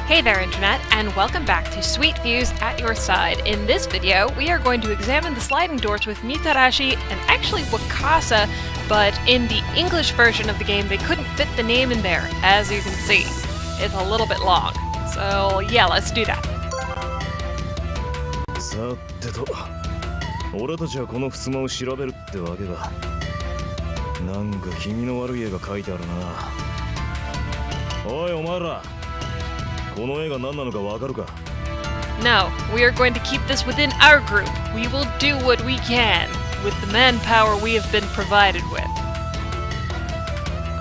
Hey there Internet, and welcome back to Sweet Views at your side. In this video, we are going to examine the sliding doors with Mitarashi and actually Wakasa, but in the English version of the game they couldn't fit the name in there, as you can see. It's a little bit long. So yeah, let's do that. さてと、俺たちはこの襖を調べるってわけか。なんか気味の悪い絵が描いてあるな。おいお前ら。 この絵が何なのかわかるか? No, we are going to keep this within our group. We will do what we can with the manpower we have been provided with.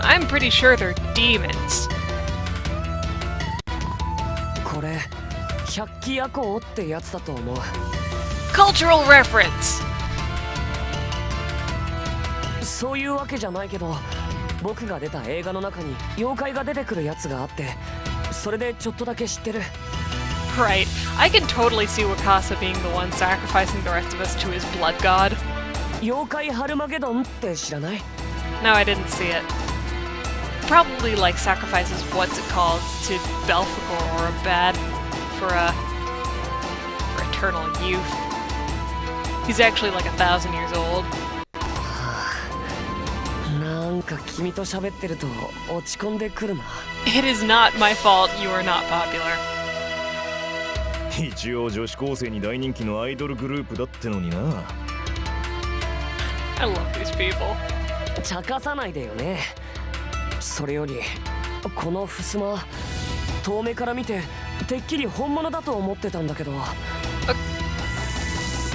I'm pretty sure they're demons. これ、百鬼夜行ってやつだと思う。 Cultural reference! そういうわけじゃないけど、僕が出た映画の中に妖怪が出てくるやつがあって、 それでちょっとだけ知ってる。 Right. I can totally see Wakasa being the one sacrificing the rest of us to his blood god. 妖怪ハルマゲドンって知らない? No, I didn't see it. Probably like sacrifices what's it called to Belphegor or Bad for eternal youth. He's actually like 1,000 years old. なんか君と喋ってると落ち込んでくるな。 It is not my fault you are not popular. 一応女子高生に大人気のアイドルグループだってのにな。 I love these people. 茶化さないでよね。それよりこの襖、遠目から見ててっきり本物だと思ってたんだけど。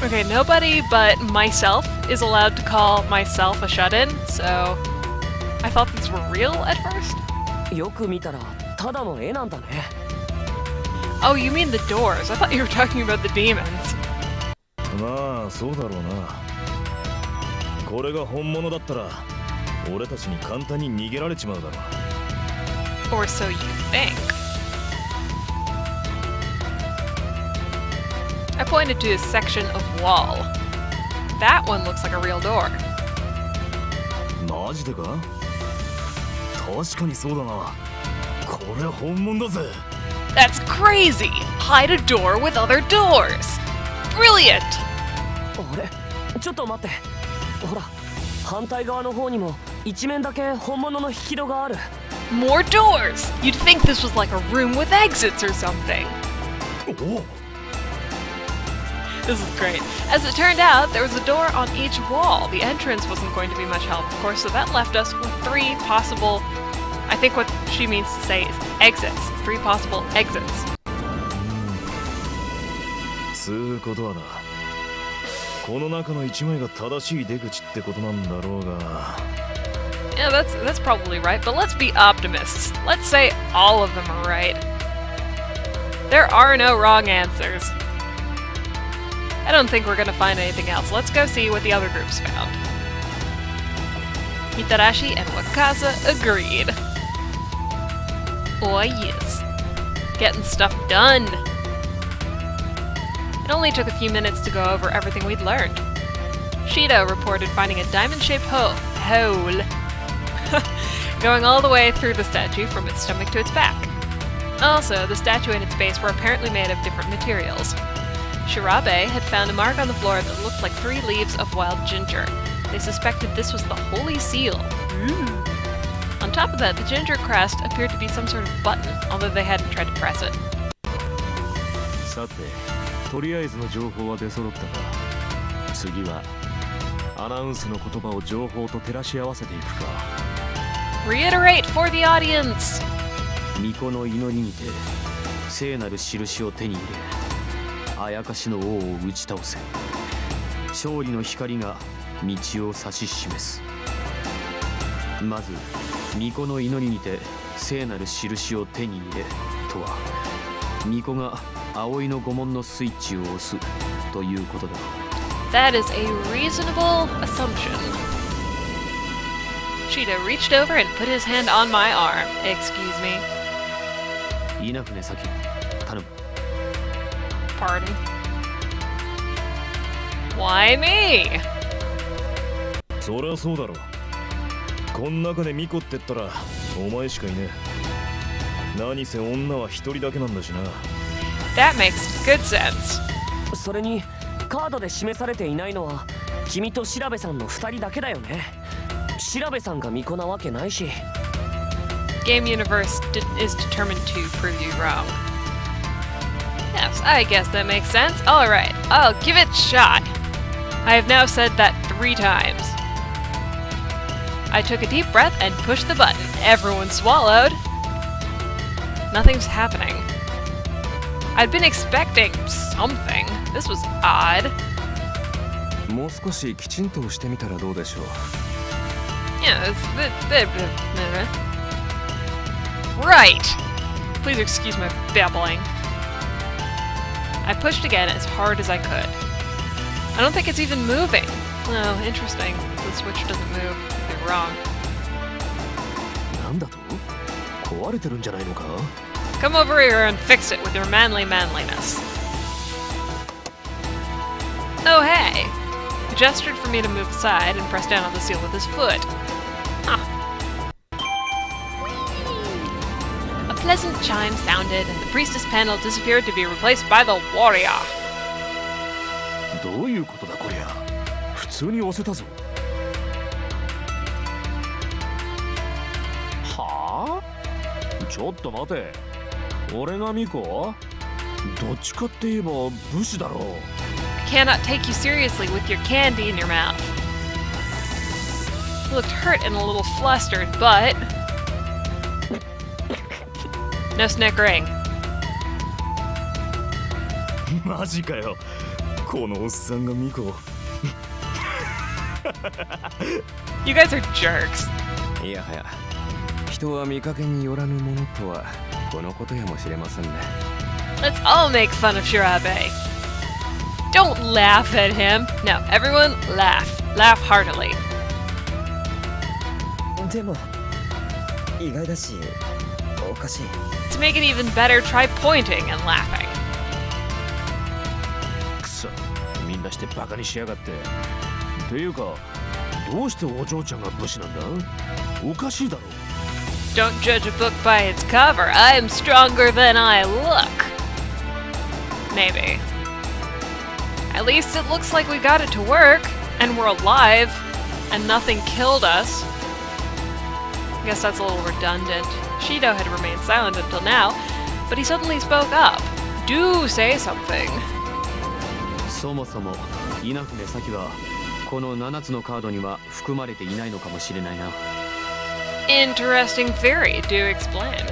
Okay, nobody but myself is allowed to call myself a shut-in, so I thought these were real at first. よく見たらただの絵なんだね。 Oh, you mean the doors? I thought you were talking about the demons. まあそうだろうな。これが本物だったら俺たちに簡単に逃げられちまうだろう。 Or so you think. I pointed to a section of wall. That one looks like a real door. マジでか? 確かにそうだな。これ本物だぜ。 That's crazy! Hide a door with other doors! Brilliant! あれ? ちょっと待って。ほら、反対側の方にも一面だけ本物の引き戸がある。 More doors! You'd think this was like a room with exits or something. Oh. This is great. As it turned out, there was a door on each wall. The entrance wasn't going to be much help, of course, so that left us with 3 possible... I think what she means to say is exits. 3 possible exits. つうことはな。この中の1枚が正しい出口ってことなんだろうが。 Yeah, that's probably right, but let's be optimists. Let's say all of them are right. There are no wrong answers. I don't think we're gonna find anything else. Let's go see what the other groups found. Mitarashi and Wakasa agreed. Oh yes. Getting stuff done. It only took a few minutes to go over everything we'd learned. Shido reported finding a diamond-shaped hole going all the way through the statue from its stomach to its back. Also, the statue and its base were apparently made of different materials. Shirabe had found a mark on the floor that looked like 3 leaves of wild ginger. They suspected this was the Holy Seal. On top of that, the ginger crest appeared to be some sort of button, although they hadn't tried to press it. さて、とりあえずの情報は出揃ったが、次はアナウンスの言葉を情報と照らし合わせていくか。 Reiterate for the audience! 巫女の祈りにて聖なる印を手に入れ、あやかしの王を打ち倒せ。勝利の光が道を指し示す。まず巫女の祈りにて聖なる印を手に入れとは、巫女が葵の御紋のスイッチを押すということだ。 That is a reasonable assumption. Shido reached over and put his hand on my arm. Excuse me. 稲船先、頼む。 Pardon? Why me? そりゃそうだろ。こん中で巫女って言ったらお前しかいねえ。何せ女は一人だけなんだしな。 That makes good sense. それにカードで示されていないのは君と調べさんの2人だけだよね。調べさんが巫女なわけないし。 Game universe is determined to prove you wrong. Yes, I guess that makes sense. Alright, I'll give it a shot. I have now said that 3 times. I took a deep breath and pushed the button. Everyone swallowed. Nothing's happening. I'd been expecting something. This was odd. もう少しきちんとしてみたらどうでしょう。 Yeah, Right! Please excuse my babbling. I pushed again as hard as I could. I don't think it's even moving. Oh, interesting. The switch doesn't move. They're wrong. なんだと？壊れてるんじゃないのか？ Come over here and fix it with your manly manliness. Oh, hey! He gestured for me to move aside and pressed down on the seal with his foot. Huh. A pleasant chime sounded, and the priestess panel disappeared to be replaced by the warrior. どういうことだこりゃ。普通に押せたぞ。はあ？ちょっと待て。俺が巫女？どっちかって言えば武士だろう。 I cannot take you seriously with your candy in your mouth. He looked hurt and a little flustered, but... No snickering. マジかよ。このおっさんが巫女。 You guys are jerks. いやはや、人は見かけによらぬものとはこのことやもしれませんね。 Let's all make fun of Shirabe. Don't laugh at him. No, everyone laugh. Laugh heartily. でも意外だしおかしい。 To make it even better, try pointing and laughing. くそ、みんなしてバカにしやがって。ていうか、どうしてお嬢ちゃんが武士なんだ？おかしいだろ。 Don't judge a book by its cover. I am stronger than I look. Maybe. At least it looks like we got it to work, and we're alive, and nothing killed us. I guess that's a little redundant. Shido had remained silent until now, but he suddenly spoke up. Do say something. そもそも稲船咲はこの7つのカードには含まれていないのかもしれないな。 Interesting theory. Do explain.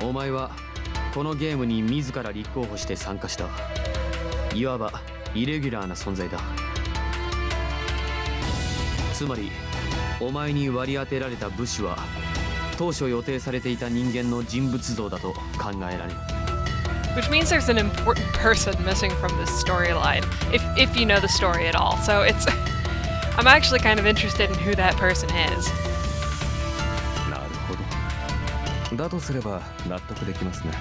お前はこのゲームに自ら立候補して参加した。いわばイレギュラーな存在だ。つまりお前に割り当てられた武士は当初予定されていた人間の人物像だと考えられる。 Which means there's an important person missing from this storyline, if you know the story at all. So it's... I'm actually kind of interested in who that person is. なるほど。だとすれば納得できますね。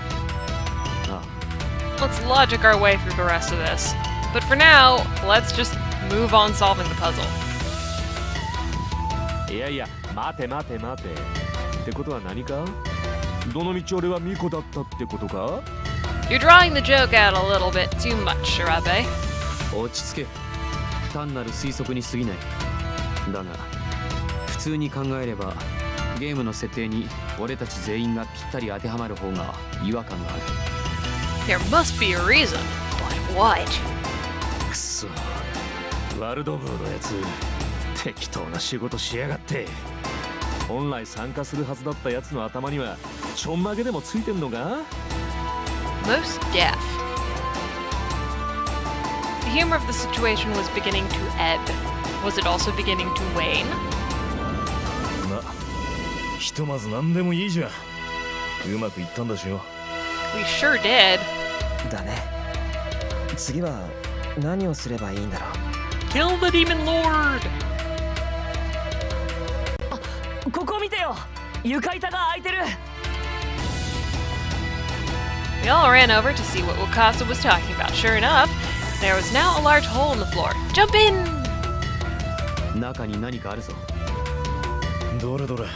あ Let's logic our way through the rest of this. But for now, let's just move on solving the puzzle. いやいや、待て待て待て。ってことは何か？どの道俺は巫女だったってことか？ You're drawing the joke out a little bit too much, Shirabe. 落ち着け。単なる推測に過ぎない。だが普通に考えればゲームの設定に俺たち全員がぴったり当てはまる方が違和感がある。 There must be a reason. But what? くそ。ワルドブーのやつ、適当な仕事しやがって。本来参加するはずだったやつの頭にはちょんまげでもついてんのか？ Most deaf. The humor of the situation was beginning to ebb. Was it also beginning to wane? ま、ひとまず何でもいいじゃん。うまくいったんだしよ。 We sure did. だね。次は何をすればいいんだろう。 Kill the Demon Lord! ここ見てよ。床板が開いてる。 We all ran over to see what Wakasa was talking about. Sure enough, there was now a large hole in the floor. Jump in! 中に何かあるぞ。どれどれ。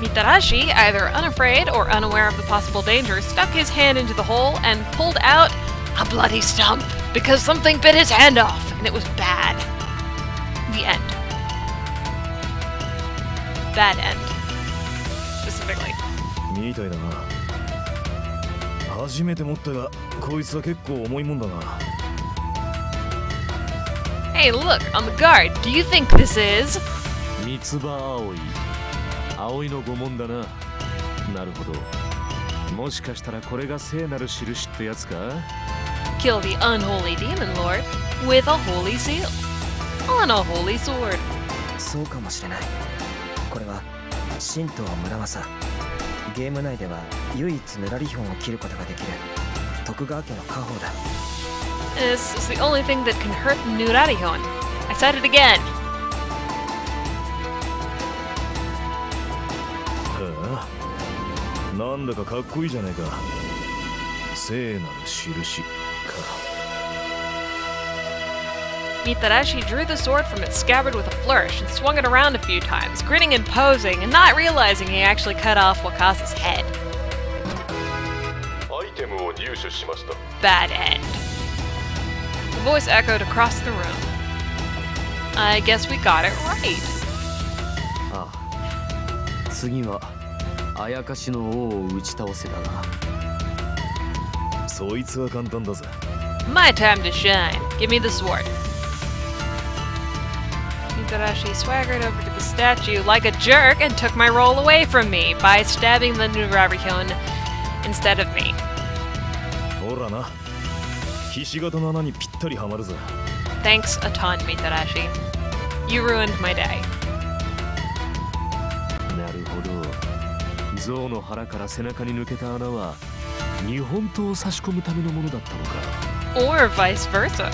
Mitarashi, either unafraid or unaware of the possible danger, stuck his hand into the hole and pulled out a bloody stump because something bit his hand off, and it was bad. The end. Bad end. Specifically. みたいだな。初めて持ったが、こいつは結構重いもんだな。Hey, look, on the guard. Do you think this is? 三つ葉葵。葵の御紋だな。なるほど。もしかしたらこれが聖なる印ってやつか？ Kill the unholy demon lord with a holy seal on a holy sword. そうかもしれない。これは神道村正。ゲーム内では唯一ヌラリヒョンを切ることができる徳川家の家宝だ。This is the only thing that can hurt Nurarihon. I said it again. はあ、なんだかかっこいいじゃねえか。聖なる印か。Mitarashi drew the sword from its scabbard with a flourish and swung it around a few times, grinning and posing, and not realizing he actually cut off Wakasa's head. Bad end. The voice echoed across the room. I guess we got it right. ああ、次はあやかしの王を打ち倒せだな。そいつは簡単だぜ。My time to shine. Give me the sword. Mitarashi swaggered over to the statue like a jerk and took my role away from me by stabbing the Nurarihon instead of me. ほらな。ひし形の穴にぴったりはまるぜ。Thanks a ton, Mitarashi. You ruined my day. なるほど。象の腹から背中に抜けた穴は日本刀を差し込むためのものだったのか。Or vice versa.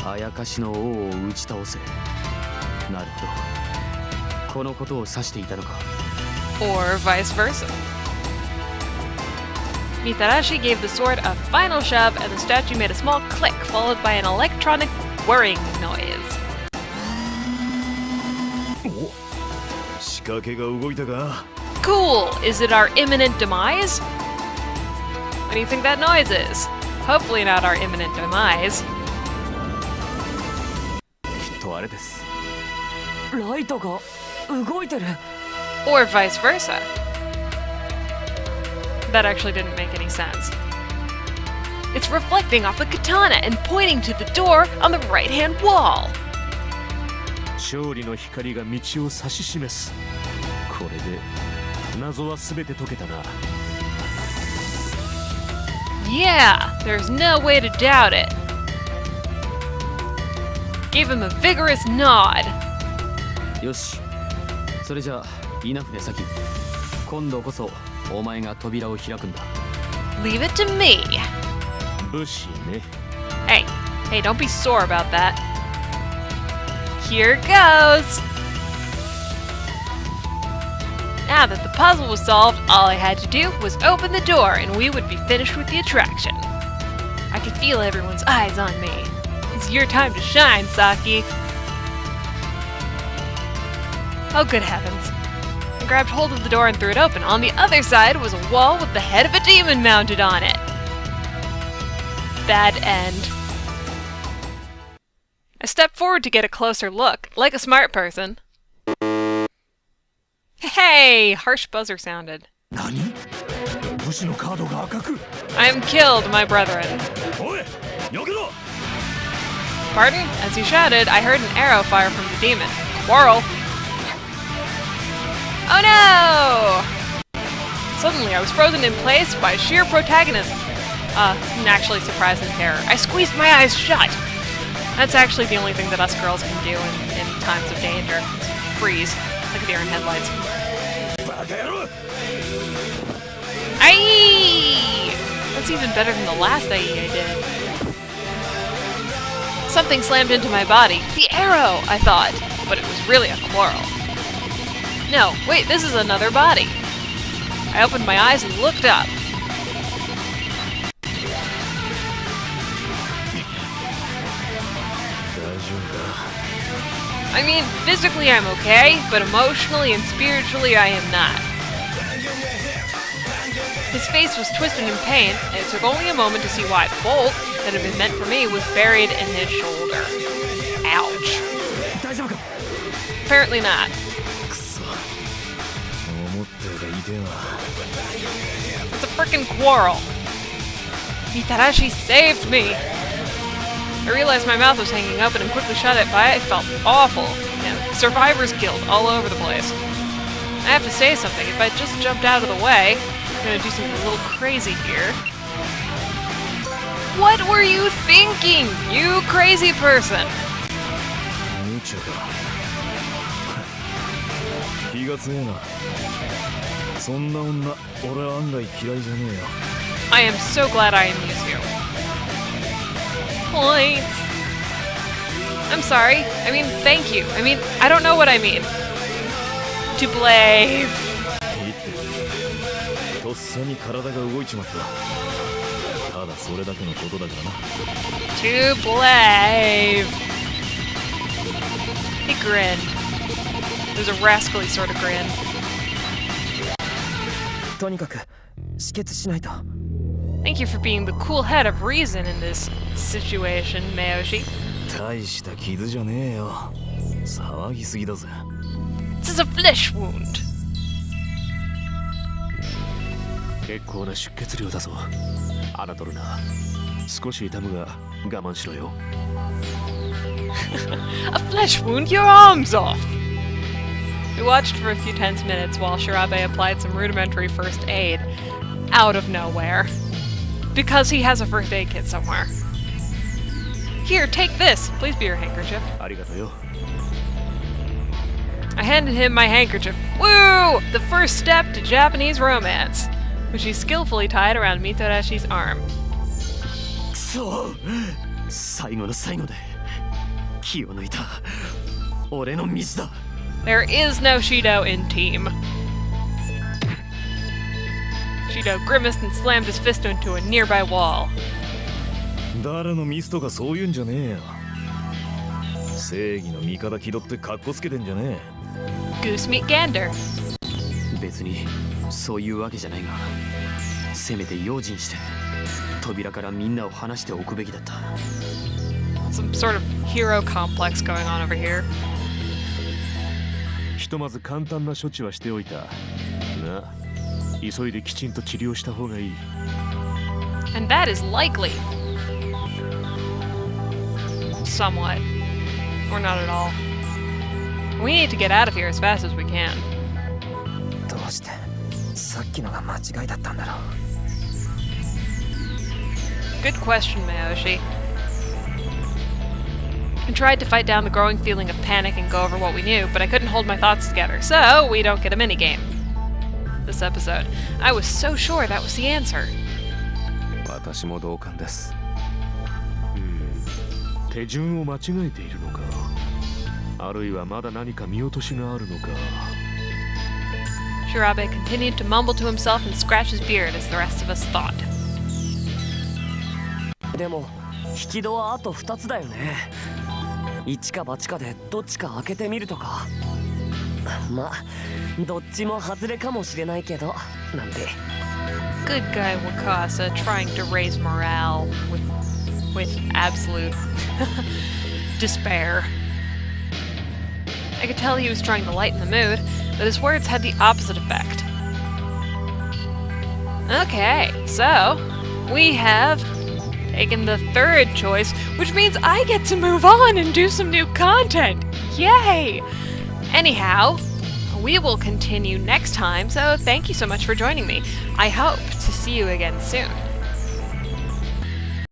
あやかしの王を打ち倒せ。なるほど。このことを指していたのか。Or vice versa. Mitarashi gave the sword a final shove, and the statue made a small click, followed by an electronic whirring noise. お、仕掛けが動いたか。Cool! Is it our imminent demise? What do you think that noise is? Hopefully not our imminent demise. きっとあれです。ライトが動いてる。 Or vice versa. That actually didn't make any sense. It's reflecting off the katana and pointing to the door on the right-hand wall. 勝利の光が道を指し示す。これで謎は全て解けたな。Yeah, there's no way to doubt it. Gave him a vigorous nod. よし、それじゃあ稲船先。今度こそお前が扉を開くんだ。Leave it to me. 武士ね。Hey, don't be sore about that. Here goes. Now that the puzzle was solved, all I had to do was open the door and we would be finished with the attraction. I could feel everyone's eyes on me. It's your time to shine, Saki. Oh, good heavens. I grabbed hold of the door and threw it open. On the other side was a wall with the head of a demon mounted on it. Bad end. I stepped forward to get a closer look, like a smart person. Hey! Harsh buzzer sounded. 何？武士のカードが赤く。I am killed, my brethren. おい、避けろ！ Pardon? As he shouted, I heard an arrow fire from the demon. Quarrel. Oh no! Suddenly, I was frozen in place by sheer protagonism. Actually surprise and terror. I squeezed my eyes shut. That's actually the only thing that us girls can do in times of danger. Freeze, like a deer in headlights. Aye! That's even better than the last IE I did. Something slammed into my body. The arrow, I thought, but it was really a quarrel. No, wait, this is another body. I opened my eyes and looked up. I mean, physically I'm okay, but emotionally and spiritually I am not. His face was twisted in pain, and it took only a moment to see why the bolt that had been meant for me was buried in his shoulder. Ouch. Apparently not. 思ったより痛えな。 It's a frickin' quarrel. Mitarashi saved me. I realized my mouth was hanging open and quickly shut it, but I felt awful. Survivor's guilt all over the place. I have to say something. If I just jumped out of the way, I'm gonna do something a little crazy here. What were you thinking, you crazy person? 無茶か。気が強えな。そんな女、俺は案外嫌いじゃねえよ。 I am so glad I amuse you. Points. I'm sorry. I mean, thank you. I mean, I don't know what I mean. To blave. いいって。とっさに体が動いちまった。ただそれだけのことだからな。To blave. He grinned. It was a rascally sort of grin. とにかく止血しないと。 Thank you for being the cool head of reason in this situation, Mayoshi. 大した傷じゃねえよ。騒ぎすぎだぜ。 This is a flesh wound. 結構な出血量だぞ。侮るな。少し痛むが我慢しろよ。A flesh wound? Your arms off! We watched for a few tense minutes while Shirabe applied some rudimentary first aid out of nowhere. Because he has a first aid kit somewhere. Here, take this! Please be your handkerchief. ありがとうよ。 I handed him my handkerchief. Woo! The first step to Japanese romance, which he skillfully tied around Mitarashi's arm. くそ、最後の最後で気を抜いた。俺のミスだ。 There is no Shido in team. Shido grimaced and slammed his fist into a nearby wall. 誰のミスとかそういうんじゃねえよ。正義の味方気取ってカッコつけてんじゃねえ。 Goose meet gander. 別にそういうわけじゃないが、せめて用心して扉からみんなを離しておくべきだった。 Some sort of hero complex going on over here. ひとまず簡単な処置はしておいた。な、急いできちんと治療した方がいい。 And that is likely. Somewhat. Or not at all. We need to get out of here as fast as we can. どうしてさっきのが間違いだったんだろう。 Good question, Mayoshi. I tried to fight down the growing feeling of panic and go over what we knew, but I couldn't hold my thoughts together, so we don't get a minigame. This episode. I was so sure that was the answer. 私も同感です。手順を間違えているのか。あるいはまだ何か見落としがあるのか。 Shirabe continued to mumble to himself and scratch his beard as the rest of us thought. でも引き戸はあと2つだよね。一か八かでどっちか開けてみるとか。まあどっちも外れかもしれないけどなんて。 Good guy Wakasa trying to raise morale with absolute despair. I could tell he was trying to lighten the mood, but his words had the opposite effect. Okay, so we have taken the third choice, which means I get to move on and do some new content. Yay! Anyhow, we will continue next time, so thank you so much for joining me. I hope to see you again soon.